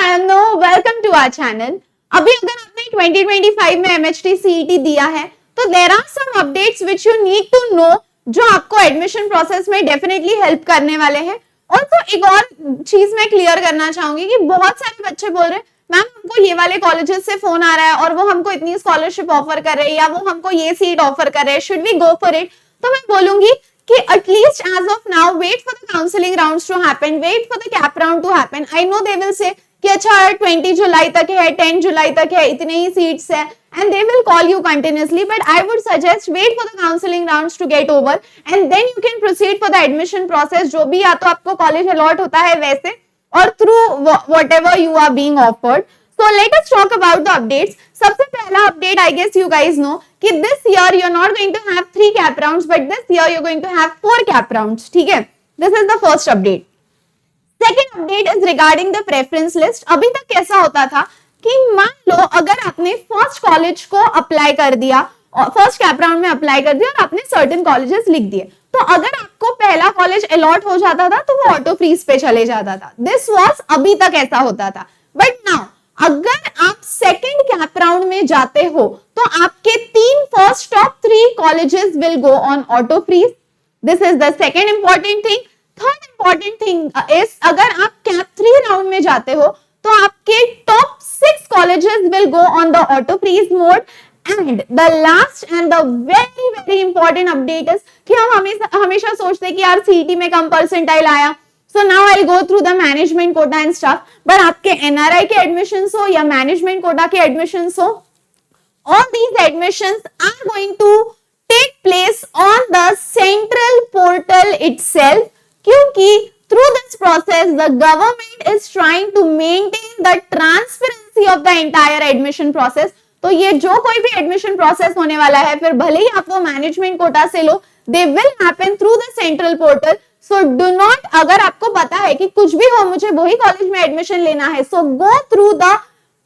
Anando, welcome to our channel. अभी अगर आपने 2025 में MHT CET दिया है तो there are some updates which you need to know जो आपको एडमिशन प्रोसेस में डेफिनेटली हेल्प करने वाले हैं। और तो एक और चीज मैं क्लियर करना चाहूंगी कि बहुत सारे बच्चे बोल रहे हैं मैम हमको ये वाले कॉलेजेस से फोन आ रहा है और वो हमको इतनी स्कॉलरशिप ऑफर कर रहे हैं या वो हमको ये सीट ऑफर कर रहे हैं, should we go for it? तो मैं बोलूंगी कि at least as of now wait for the counselling rounds to happen, wait for the CAP round to happen. I know they will say कि अच्छा 20 जुलाई तक है, 10 जुलाई तक है, इतने ही सीट्स है and they will call you continuously, but I would suggest wait for the counseling rounds to get over and then you can proceed for the admission process, जो भी या तो आपको कॉलेज अलॉट होता है वैसे और through whatever you are being offered. So let us talk about the updates. सबसे पहला update I guess you guys know कि this year you are not going to have 3 cap rounds but this year you are going to have 4 cap rounds. ठीक है, this is the first update. Second update is regarding the preference list. अभी तक कैसा होता था कि मान लो अगर आपने फर्स्ट कॉलेज को अप्लाई कर दिया और फर्स्ट कैप राउंड में अप्लाई कर दिया और आपने सर्टेन कॉलेजेस लिख दिए तो अगर आपको पहला कॉलेज अलॉट हो जाता था तो वो ऑटो फ्रीज पे चले जाता था। दिस वाज अभी तक ऐसा होता था, बट नाउ अगर आप सेकंड कैप राउंड में जाते हो तो आपके 3 first top 3 colleges will go on auto freeze. This is the second important thing. Third important thing is अगर आप कैप 3 राउंड में जाते हो तो आपके top 6 colleges will go on the auto freeze mode. And the last and the very important update is कि हम हमेशा सोचते हैं कि यार सीईटी में कम परसेंटाइल आया, so now I'll go through the management quota and stuff. but आपके NRI के admissions हो या management quota के admissions हो, all these admissions are going to take place on the central portal itself क्योंकि through this process the government is trying to maintain the transparency of the entire admission process. तो ये जो कोई भी admission process होने वाला है फिर भले ही आप वो मैनेजमेंट कोटा से लो, they will happen through the central portal. So do not, अगर आपको पता है कि कुछ भी हो मुझे वही कॉलेज में एडमिशन लेना है, so go through the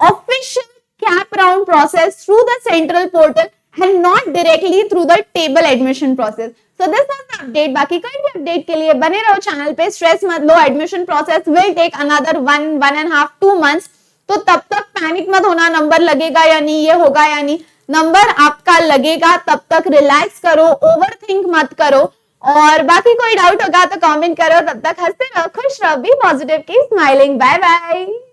official cap round process through the central portal and not directly through the table admission process. So this was the update. बाकी कोई भी अपडेट के लिए बने रहो चैनल पे, स्ट्रेस मत लो, admission process will take another 1.5 2 months. तो तब तक पैनिक मत होना नंबर लगेगा या नहीं, ये होगा या नहीं, नंबर आपका लगेगा, तब तक रिलैक्स करो, ओवरथिंक मत करो। और बाकी कोई डाउट होगा तो कमेंट करो, तब तक हंसते रहो, खुश रहो, be positive, keep smiling. Bye bye.